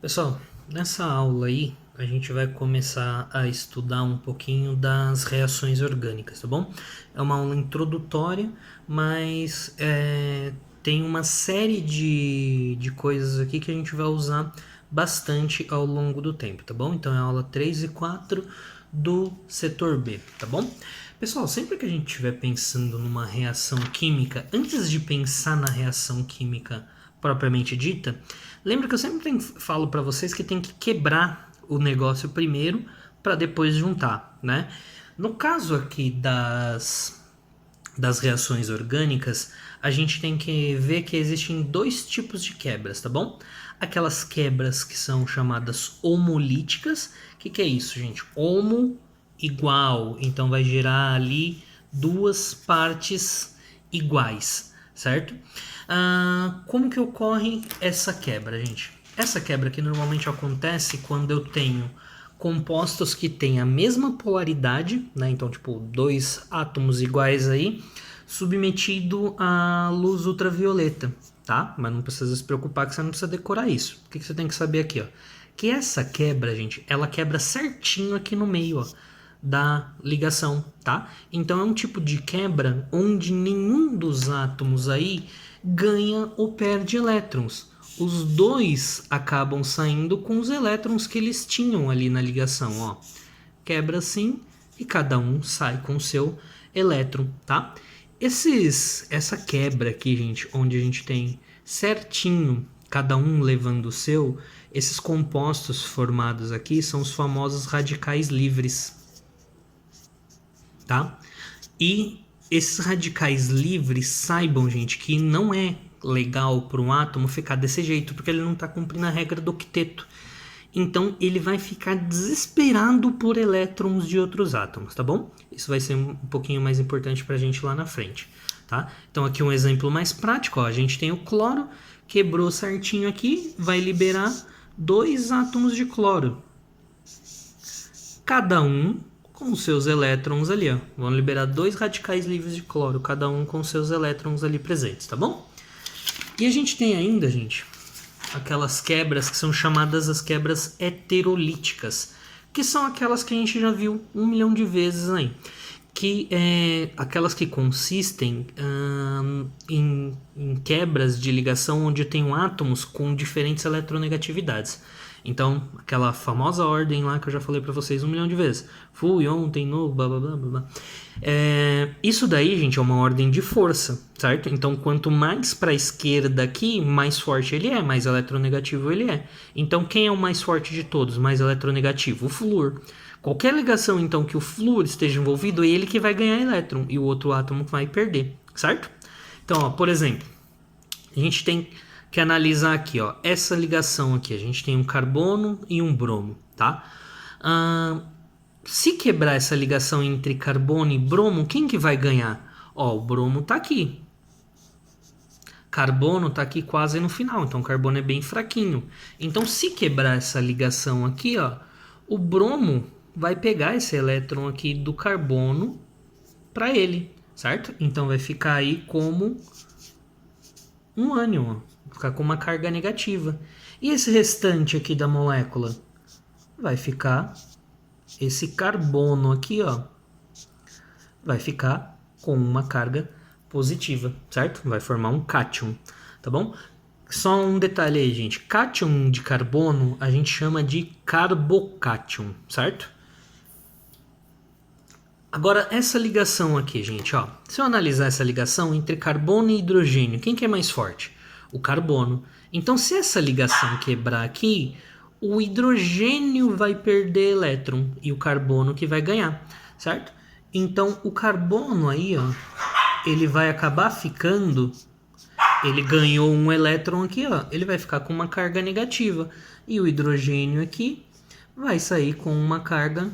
Pessoal, nessa aula aí a gente vai começar a estudar um pouquinho das reações orgânicas, tá bom? É uma aula introdutória, mas tem uma série de coisas aqui que a gente vai usar bastante ao longo do tempo, tá bom? Então é a aula 3 e 4 do setor B, tá bom? Pessoal, sempre que a gente estiver pensando numa reação química, antes de pensar na reação química propriamente dita, lembra que eu sempre falo para vocês que tem que quebrar o negócio primeiro para depois juntar, né? No caso aqui das reações orgânicas, a gente tem que ver que existem dois tipos de quebras, tá bom? Aquelas quebras que são chamadas homolíticas. O que é isso, gente? Homo igual, então vai gerar ali duas partes iguais, certo? Como que ocorre essa quebra, gente? Essa quebra aqui normalmente acontece quando eu tenho compostos que têm a mesma polaridade, né? Então, tipo, dois átomos iguais aí, submetido à luz ultravioleta, tá? Mas não precisa se preocupar que você não precisa decorar isso. O que você tem que saber aqui, ó? Que essa quebra, gente, ela quebra certinho aqui no meio, ó, da ligação, tá? Então é um tipo de quebra onde nenhum dos átomos aí ganha ou perde elétrons. Os dois acabam saindo com os elétrons que eles tinham ali na ligação, ó. Quebra assim e cada um sai com o seu elétron, tá? Essa quebra aqui, gente, onde a gente tem certinho cada um levando o seu, esses compostos formados aqui são os famosos radicais livres, tá? E esses radicais livres, saibam, gente, que não é legal para um átomo ficar desse jeito, porque ele não está cumprindo a regra do octeto. Então ele vai ficar desesperado por elétrons de outros átomos, tá bom? Isso vai ser um pouquinho mais importante para a gente lá na frente, tá? Então aqui um exemplo mais prático, ó, a gente tem o cloro, quebrou certinho aqui, vai liberar dois átomos de cloro. Cada um com seus elétrons ali, ó. Vão liberar dois radicais livres de cloro, cada um com seus elétrons ali presentes, tá bom? E a gente tem ainda, gente, aquelas quebras que são chamadas as quebras heterolíticas, que são aquelas que a gente já viu 1 milhão de vezes aí, que é aquelas que consistem em quebras de ligação onde tem átomos com diferentes eletronegatividades. Então, aquela famosa ordem lá que eu já falei para vocês 1 milhão de vezes. Fui ontem no blá blá blá blá. Isso daí, gente, é uma ordem de força, certo? Então, quanto mais para a esquerda aqui, mais forte ele é, mais eletronegativo ele é. Então, quem é o mais forte de todos, mais eletronegativo? O flúor. Qualquer ligação, então, que o flúor esteja envolvido, é ele que vai ganhar elétron e o outro átomo vai perder, certo? Então, ó, por exemplo, a gente tem que analisar aqui, ó, essa ligação aqui. A gente tem um carbono e um bromo, tá? Se quebrar essa ligação entre carbono e bromo, quem que vai ganhar? Ó, o bromo tá aqui. Carbono tá aqui quase no final, então o carbono é bem fraquinho. Então, se quebrar essa ligação aqui, ó, o bromo vai pegar esse elétron aqui do carbono para ele, certo? Então vai ficar aí como um ânion, ó, ficar com uma carga negativa. E esse restante aqui da molécula vai ficar esse carbono aqui, ó, vai ficar com uma carga positiva, certo? Vai formar um cátion, tá bom? Só um detalhe aí, gente. Cátion de carbono a gente chama de carbocátion, certo? Agora, essa ligação aqui, gente, ó. Se eu analisar essa ligação entre carbono e hidrogênio, quem que é mais forte? O carbono. Então, se essa ligação quebrar aqui, o hidrogênio vai perder elétron e o carbono que vai ganhar, certo? Então, o carbono aí, ó, ele vai acabar ficando... Ele ganhou um elétron aqui, ó, ele vai ficar com uma carga negativa. E o hidrogênio aqui vai sair com uma carga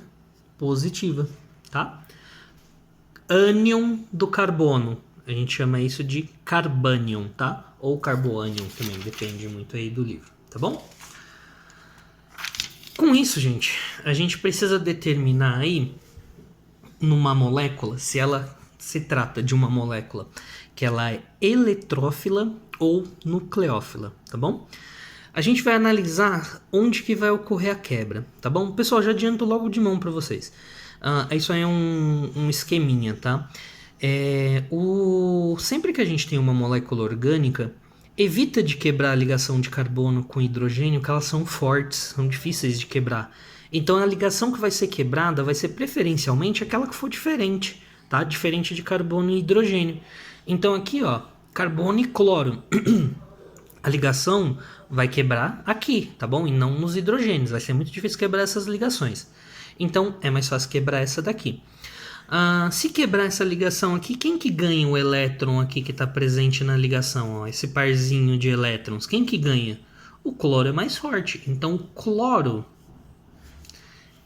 positiva, tá? Ânion do carbono. A gente chama isso de carbânion, tá? Ou carboânion também, depende muito aí do livro, tá bom? Com isso, gente, a gente precisa determinar aí numa molécula se ela se trata de uma molécula que ela é eletrófila ou nucleófila, tá bom? A gente vai analisar onde que vai ocorrer a quebra, tá bom? Pessoal, já adianto logo de mão para vocês. Isso aí é um esqueminha, tá? Sempre que a gente tem uma molécula orgânica, evita de quebrar a ligação de carbono com hidrogênio, que elas são fortes, são difíceis de quebrar. Então a ligação que vai ser quebrada vai ser preferencialmente aquela que for diferente, tá? Diferente de carbono e hidrogênio. Então aqui, ó, carbono e cloro. A ligação vai quebrar aqui, tá bom? E não nos hidrogênios. Vai ser muito difícil quebrar essas ligações. Então é mais fácil quebrar essa daqui. Se quebrar essa ligação aqui, quem que ganha o elétron aqui que está presente na ligação? Ó, esse parzinho de elétrons, quem que ganha? O cloro é mais forte. Então o cloro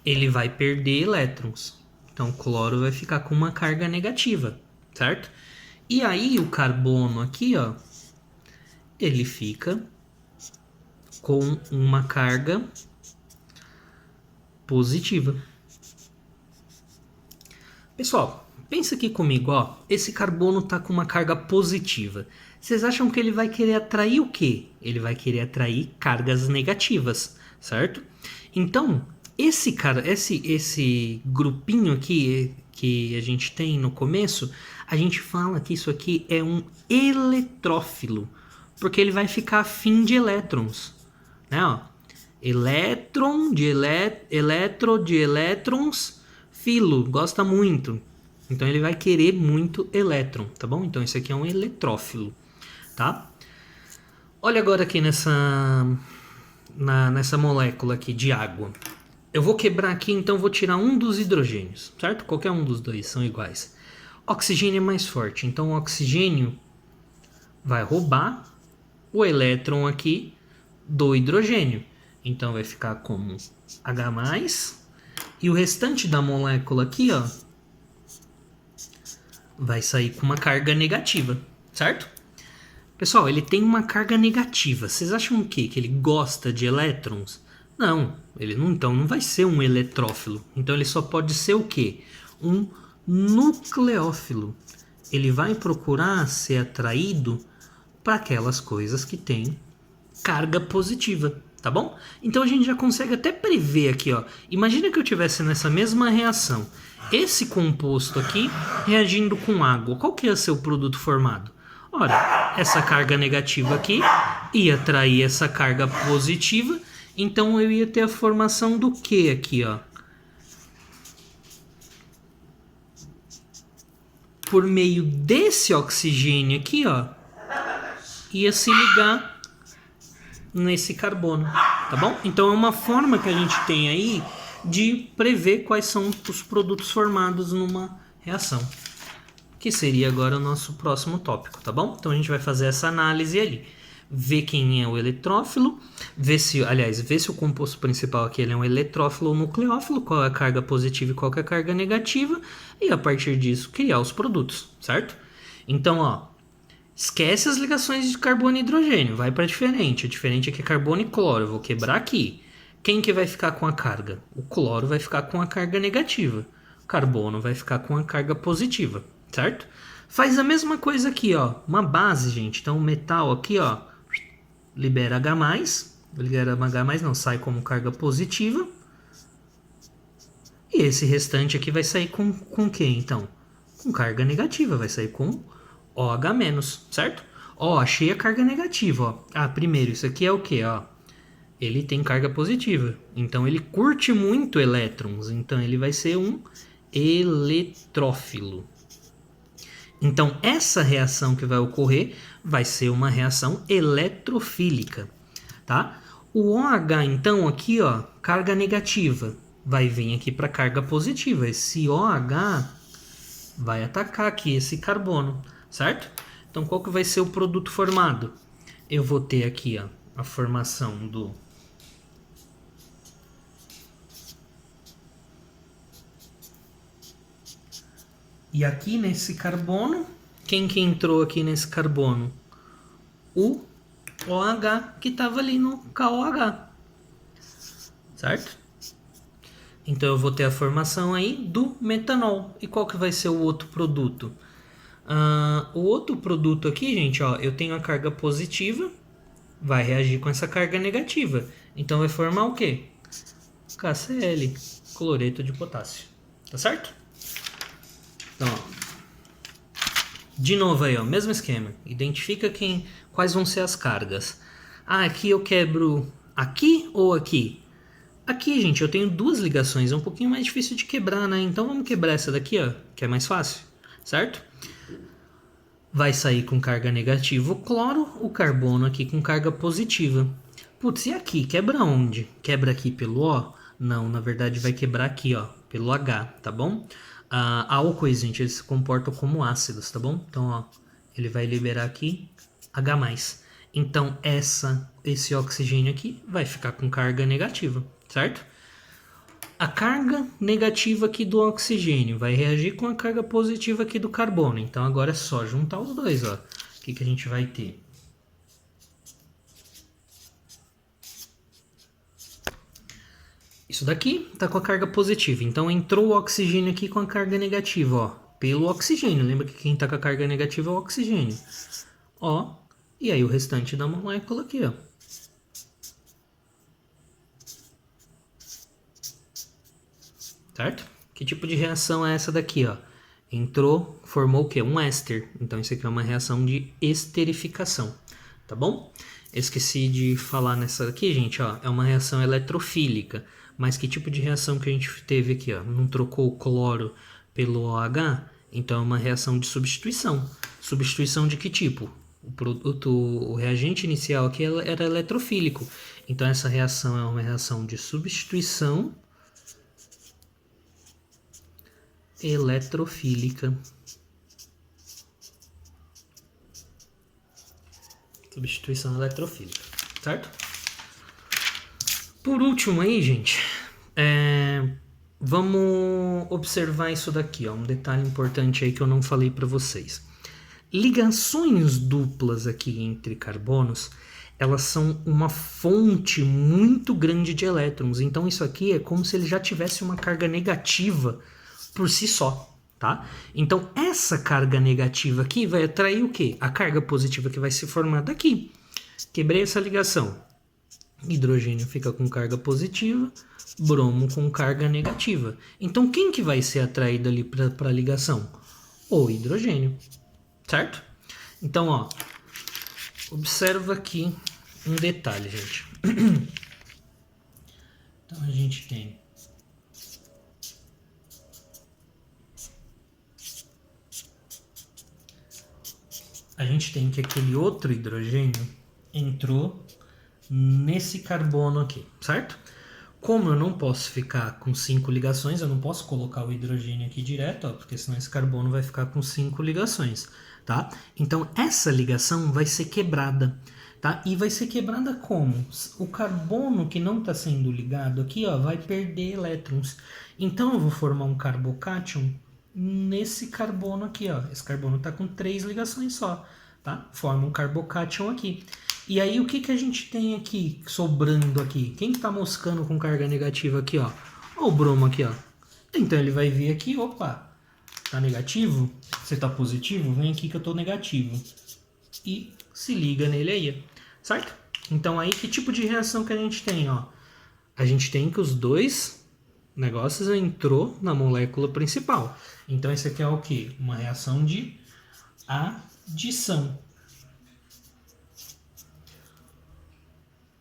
ele vai perder elétrons. Então o cloro vai ficar com uma carga negativa, certo? E aí o carbono aqui, ó, ele fica com uma carga positiva. Pessoal, pensa aqui comigo, ó. Esse carbono tá com uma carga positiva. Vocês acham que ele vai querer atrair o quê? Ele vai querer atrair cargas negativas, certo? Então, esse grupinho aqui que a gente tem no começo, a gente fala que isso aqui é um eletrófilo, porque ele vai ficar afim de elétrons, né? Ó, elétron de elétrons, filo, gosta muito. Então ele vai querer muito elétron, tá bom? Então isso aqui é um eletrófilo, tá? Olha agora aqui nessa molécula aqui de água. Eu vou quebrar aqui, então vou tirar um dos hidrogênios, certo? Qualquer um dos dois são iguais. Oxigênio é mais forte, então o oxigênio vai roubar o elétron aqui do hidrogênio. Então vai ficar como H+, e o restante da molécula aqui, ó, vai sair com uma carga negativa, certo? Pessoal, ele tem uma carga negativa. Vocês acham o quê? Que ele gosta de elétrons? Não, ele não, então não vai ser um eletrófilo. Então ele só pode ser o quê? Um nucleófilo. Ele vai procurar ser atraído para aquelas coisas que têm carga positiva, tá bom? Então a gente já consegue até prever aqui, ó. Imagina que eu tivesse nessa mesma reação esse composto aqui reagindo com água. Qual que ia ser o produto formado? Ora, essa carga negativa aqui ia atrair essa carga positiva, então eu ia ter a formação do que aqui, ó? Por meio desse oxigênio aqui, ó, ia se ligar nesse carbono, tá bom? Então é uma forma que a gente tem aí de prever quais são os produtos formados numa reação, que seria agora o nosso próximo tópico, tá bom? Então a gente vai fazer essa análise ali, ver quem é o eletrófilo, ver se o composto principal aqui ele é um eletrófilo ou nucleófilo, qual é a carga positiva e qual é a carga negativa, e a partir disso criar os produtos, certo? Então, ó, esquece as ligações de carbono e hidrogênio, vai para diferente. O diferente aqui é carbono e cloro, eu vou quebrar aqui. Quem que vai ficar com a carga? O cloro vai ficar com a carga negativa. O carbono vai ficar com a carga positiva, certo? Faz a mesma coisa aqui, ó. Uma base, gente. Então o metal aqui, ó, libera H+. Libera H+, não, sai como carga positiva. E esse restante aqui vai sair com o quê, então? Com carga negativa, vai sair com OH-, certo? Ó, achei a carga negativa, ó. Primeiro, isso aqui é o quê, ó? Ele tem carga positiva, então ele curte muito elétrons, então ele vai ser um eletrófilo. Então essa reação que vai ocorrer vai ser uma reação eletrofílica, tá? O OH então aqui, ó, carga negativa, vai vir aqui para carga positiva. Esse OH vai atacar aqui esse carbono, certo? Então qual que vai ser o produto formado? Eu vou ter aqui, ó, a formação do e aqui nesse carbono, quem que entrou aqui nesse carbono? O OH que estava ali no KOH, certo? Então eu vou ter a formação aí do metanol. E qual que vai ser o outro produto? O outro produto aqui, gente, ó, eu tenho a carga positiva vai reagir com essa carga negativa. Então vai formar o quê? KCl, cloreto de potássio. Tá certo? Então, ó. De novo aí, ó, mesmo esquema. Identifica quais vão ser as cargas. Ah, aqui eu quebro aqui ou aqui? Aqui, gente, eu tenho duas ligações. É um pouquinho mais difícil de quebrar, né? Então vamos quebrar essa daqui, ó, que é mais fácil, certo? Vai sair com carga negativa o cloro, o carbono aqui com carga positiva. Putz, e aqui? Quebra onde? Quebra aqui pelo O? Não, na verdade vai quebrar aqui, ó, pelo H, tá bom? Álcoois, gente, eles se comportam como ácidos, tá bom? Então, ó, ele vai liberar aqui H+. Então, esse oxigênio aqui vai ficar com carga negativa, certo? A carga negativa aqui do oxigênio vai reagir com a carga positiva aqui do carbono. Então, agora é só juntar os dois, ó. O que a gente vai ter? Isso daqui está com a carga positiva, então entrou o oxigênio aqui com a carga negativa, ó, pelo oxigênio. Lembra que quem está com a carga negativa é o oxigênio. Ó, e aí o restante da molécula aqui, ó. Certo? Que tipo de reação é essa daqui, ó? Entrou, formou o quê? Um éster. Então isso aqui é uma reação de esterificação, tá bom? Esqueci de falar nessa aqui, gente, ó, é uma reação eletrofílica. Mas que tipo de reação que a gente teve aqui, ó? Não trocou o cloro pelo OH? Então é uma reação de substituição. Substituição de que tipo? O reagente inicial aqui era eletrofílico. Então essa reação é uma reação de substituição eletrofílica. Substituição eletrofílica, certo? Por último aí, gente, vamos observar isso daqui, ó, um detalhe importante aí que eu não falei para vocês. Ligações duplas aqui entre carbonos, elas são uma fonte muito grande de elétrons. Então isso aqui é como se ele já tivesse uma carga negativa por si só, tá? Então essa carga negativa aqui vai atrair o quê? A carga positiva que vai se formar daqui. Quebrei essa ligação. Hidrogênio fica com carga positiva, bromo com carga negativa. Então quem que vai ser atraído ali para a ligação? O hidrogênio, certo? Então, ó, observa aqui um detalhe, gente. Então a gente tem que aquele outro hidrogênio entrou nesse carbono aqui, certo? Como eu não posso ficar com 5 ligações, eu não posso colocar o hidrogênio aqui direto, ó, porque senão esse carbono vai ficar com 5 ligações, tá? Então essa ligação vai ser quebrada, tá? E vai ser quebrada como? O carbono que não está sendo ligado aqui, ó, vai perder elétrons. Então eu vou formar um carbocátion nesse carbono aqui, ó. Esse carbono está com 3 ligações só, tá? Forma um carbocátion aqui. E aí o que a gente tem aqui sobrando aqui? Quem está moscando com carga negativa aqui, ó? Ó o bromo aqui, ó. Então ele vai vir aqui, opa, tá negativo? Você tá positivo? Vem aqui que eu tô negativo. E se liga nele aí, certo? Então aí que tipo de reação que a gente tem, ó? A gente tem que os dois negócios entrou na molécula principal. Então esse aqui é o quê? Uma reação de adição.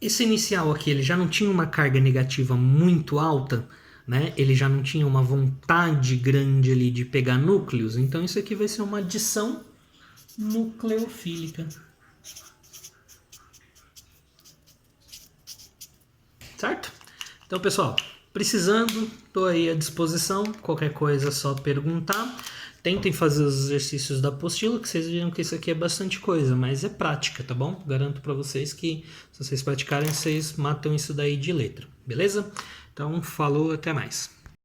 Esse inicial aqui, ele já não tinha uma carga negativa muito alta, né? Ele já não tinha uma vontade grande ali de pegar núcleos, então isso aqui vai ser uma adição nucleofílica. Certo? Então, pessoal, precisando, estou aí à disposição, qualquer coisa é só perguntar. Tentem fazer os exercícios da apostila, que vocês viram que isso aqui é bastante coisa, mas é prática, tá bom? Garanto para vocês que se vocês praticarem, vocês matam isso daí de letra, beleza? Então, falou, até mais.